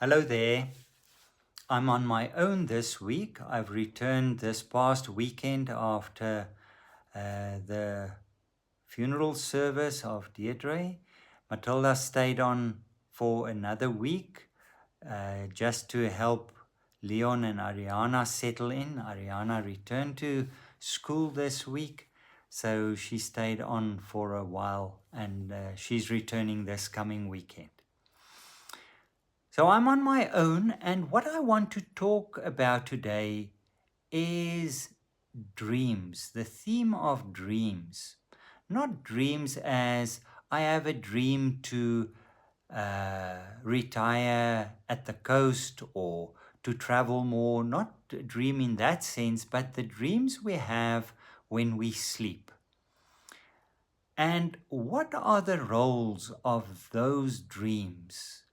Hello there. I'm on my own this week. I've returned this past weekend after the funeral service of Deirdre. Matilda stayed on for another week just to help Leon and Ariana settle in. Ariana returned to school this week, so she stayed on for a while and she's returning this coming weekend. So I'm on my own, and what I want to talk about today is dreams, the theme of dreams. Not dreams as I have a dream to retire at the coast or to travel more, not a dream in that sense, but the dreams we have when we sleep. And what are the roles of those dreams?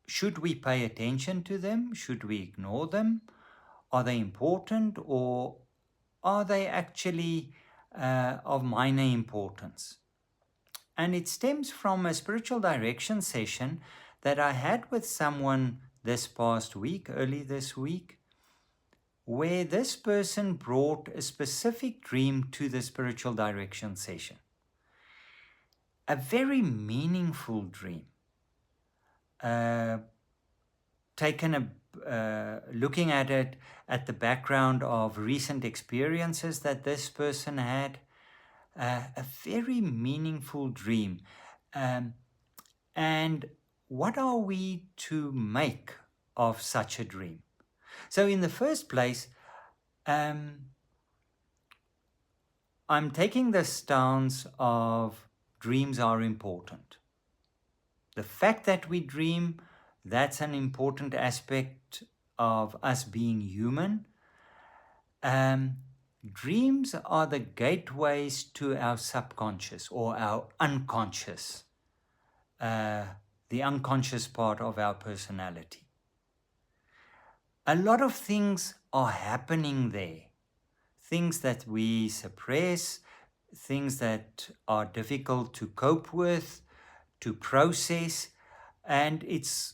Should we pay attention to them? Should we ignore them? Are they important, or are they actually of minor importance? And it stems from a spiritual direction session that I had with someone this past week, early this week, where this person brought a specific dream to the spiritual direction session. A very meaningful dream. Looking at it at the background of recent experiences that this person had, a very meaningful dream. And what are we to make of such a dream? So in the first place, I'm taking the stance of dreams are important. The fact that we dream, that's an important aspect of us being human. Dreams are the gateways to our subconscious or our unconscious, the unconscious part of our personality. A lot of things are happening there, things that we suppress, things that are difficult to cope with, to process, and it's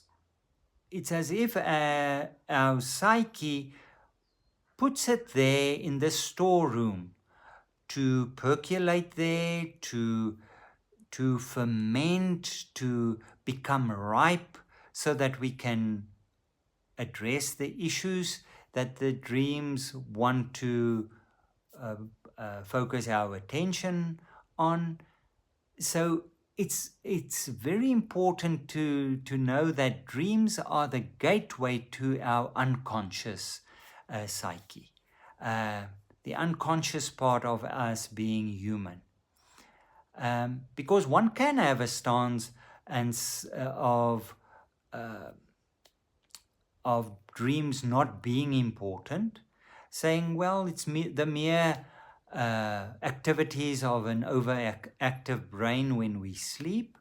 as if our psyche puts it there in the storeroom to percolate there, to ferment, to become ripe, so that we can address the issues that the dreams want to focus our attention on. So it's very important to know that dreams are the gateway to our unconscious psyche, the unconscious part of us being human. Because one can have a stance of dreams not being important, saying, well, it's the mere activities of an overactive brain when we sleep.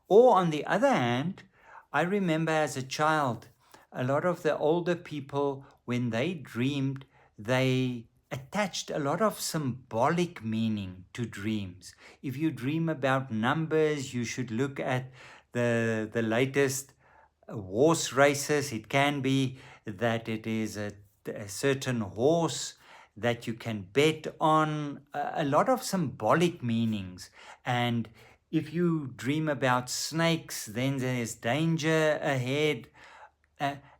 Or on the other hand, I remember as a child, a lot of the older people, when they dreamed, they attached a lot of symbolic meaning to dreams. If you dream about numbers, you should look at the latest horse races. It can be that it is a certain horse that you can bet on, a lot of symbolic meanings. And if you dream about snakes, then there's danger ahead.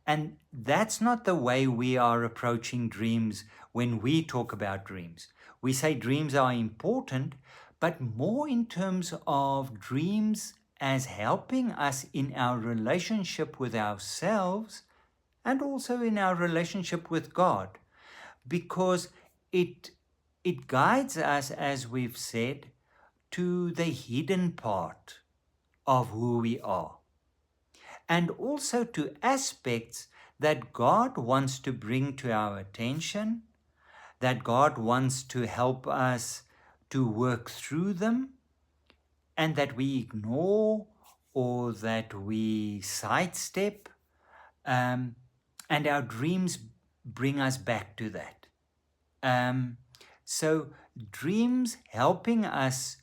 And that's not the way we are approaching dreams when we talk about dreams. We say dreams are important, but more in terms of dreams as helping us in our relationship with ourselves and also in our relationship with God, because it guides us, as we've said, to the hidden part of who we are, and also to aspects that God wants to bring to our attention, that God wants to help us to work through them, and that we ignore or that we sidestep, and our dreams bring us back to that. So dreams helping us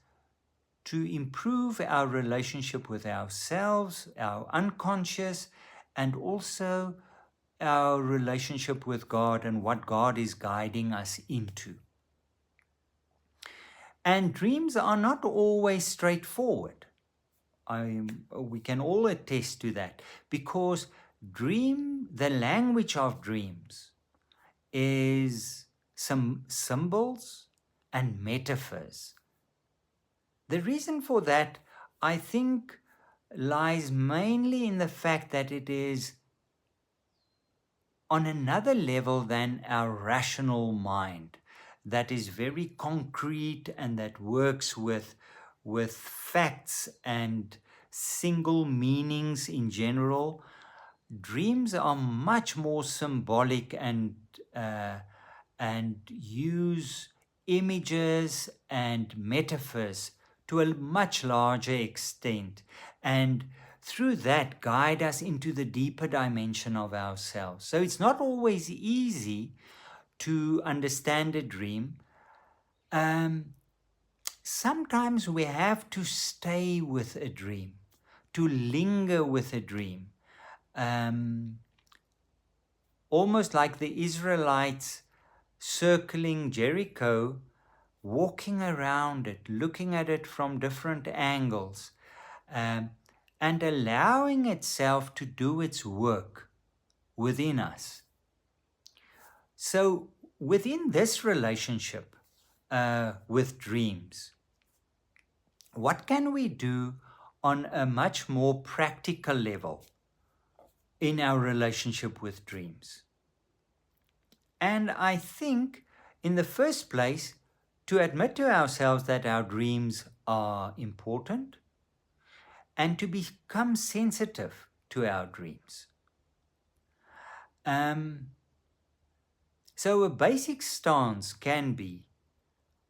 to improve our relationship with ourselves, our unconscious, and also our relationship with God and what God is guiding us into. And dreams are not always straightforward. We can all attest to that, because the language of dreams is some symbols and metaphors. The reason for that, I think, lies mainly in the fact that it is on another level than our rational mind, that is very concrete and that works with facts and single meanings in general. Dreams are much more symbolic uh, and use images and metaphors to a much larger extent, and through that guide us into the deeper dimension of ourselves. So it's not always easy to understand a dream. Sometimes we have to stay with a dream, to linger with a dream. Almost like the Israelites circling Jericho, walking around it, looking at it from different angles, um, and allowing itself to do its work within us. So, within this relationship with dreams, what can we do on a much more practical level in our relationship with dreams? And I think, in the first place, to admit to ourselves that our dreams are important and to become sensitive to our dreams. So a basic stance can be,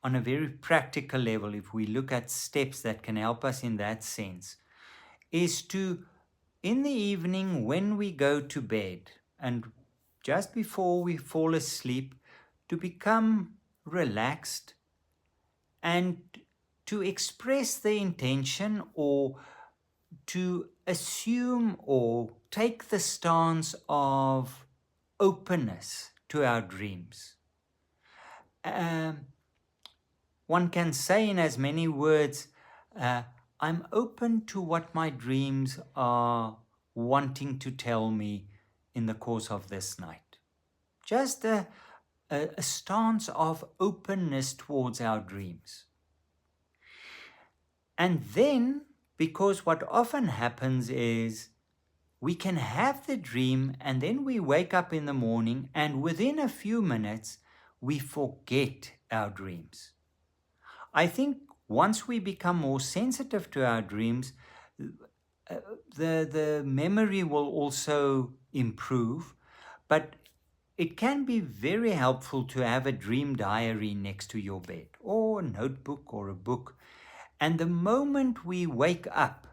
on a very practical level, if we look at steps that can help us in that sense, is to, in the evening when we go to bed and just before we fall asleep, to become relaxed and to express the intention or to assume or take the stance of openness to our dreams. One can say in as many words, I'm open to what my dreams are wanting to tell me in the course of this night. Just a stance of openness towards our dreams. And then, because what often happens is we can have the dream and then we wake up in the morning and within a few minutes we forget our dreams. I think once we become more sensitive to our dreams, the memory will also improve, but it can be very helpful to have a dream diary next to your bed, or a notebook or a book. And the moment we wake up,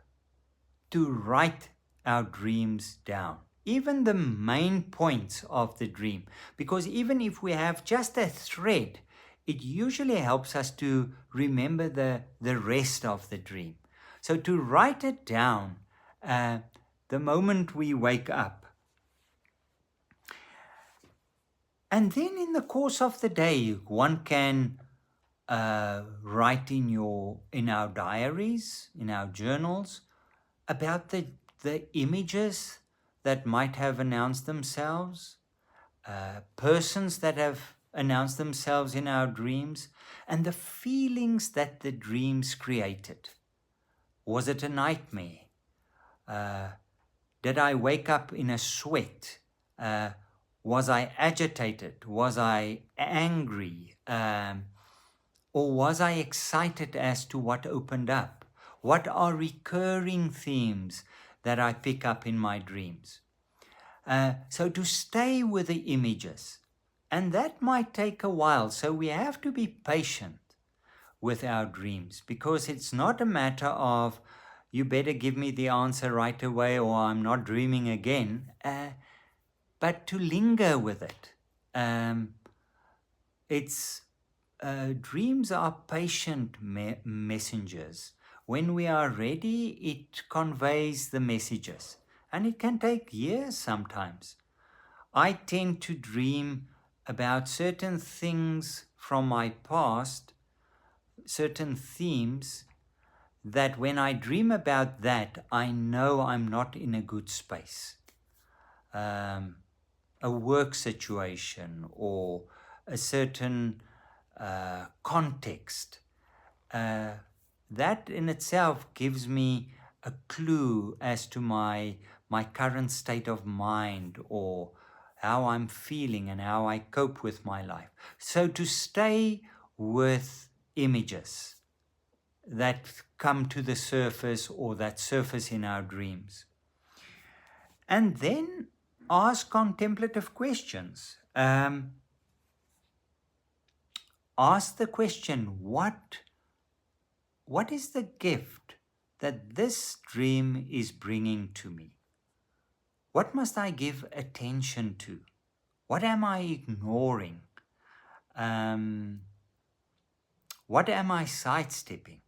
to write our dreams down, even the main points of the dream. Because even if we have just a thread, it usually helps us to remember the rest of the dream. So to write it down the moment we wake up. And then in the course of the day, one can write in our diaries, in our journals, about the images that might have announced themselves, persons that have announced themselves in our dreams, and the feelings that the dreams created. Was it a nightmare? Did I wake up in a sweat? Was I agitated? Was I angry? Or was I excited as to what opened up? What are recurring themes that I pick up in my dreams? So to stay with the images, and that might take a while, so we have to be patient with our dreams, because it's not a matter of, you better give me the answer right away or I'm not dreaming again, but to linger with it. Dreams are patient messengers. When we are ready, it conveys the messages. and it can take years sometimes. I tend to dream about certain things from my past, certain themes, that when I dream about that, I know I'm not in a good space. A work situation or a certain context. That in itself gives me a clue as to my current state of mind, or how I'm feeling and how I cope with my life. So to stay with images that come to the surface or that surface in our dreams. And then ask contemplative questions. Ask the question, what is the gift that this dream is bringing to me? What must I give attention to? What am I ignoring? What am I sidestepping?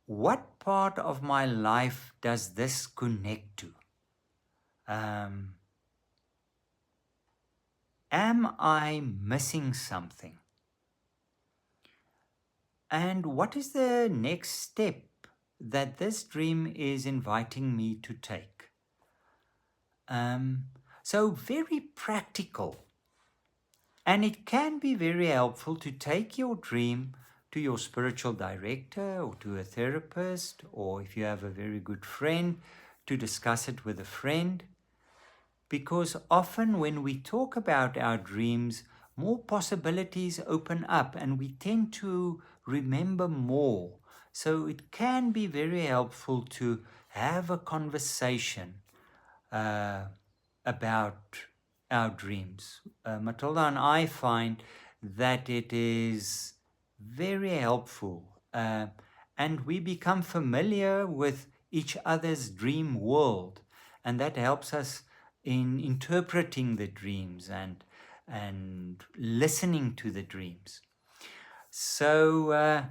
What part of my life does this connect to? Am I missing something? And what is the next step that this dream is inviting me to take? So very practical. And it can be very helpful to take your dream to your spiritual director or to a therapist, or if you have a very good friend, to discuss it with a friend. Because often when we talk about our dreams, more possibilities open up and we tend to remember more. So it can be very helpful to have a conversation about our dreams. Matilda and I find that it is very helpful, and we become familiar with each other's dream world, and that helps us in interpreting the dreams and listening to the dreams. So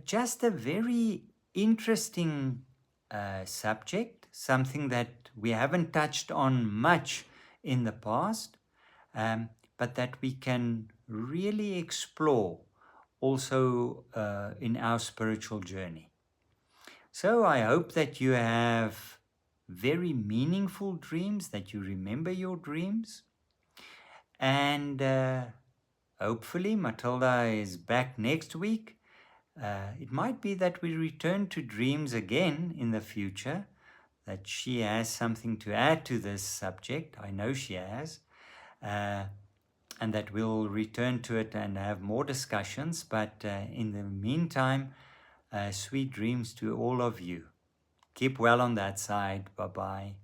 just a very interesting subject, something that we haven't touched on much in the past, but that we can really explore also in our spiritual journey. So I hope that you have very meaningful dreams, that you remember your dreams, and hopefully Matilda is back next week. It might be that we return to dreams again in the future, that she has something to add to this subject. I know she has. And that we'll return to it and have more discussions. But in the meantime, sweet dreams to all of you. Keep well on that side. Bye-bye.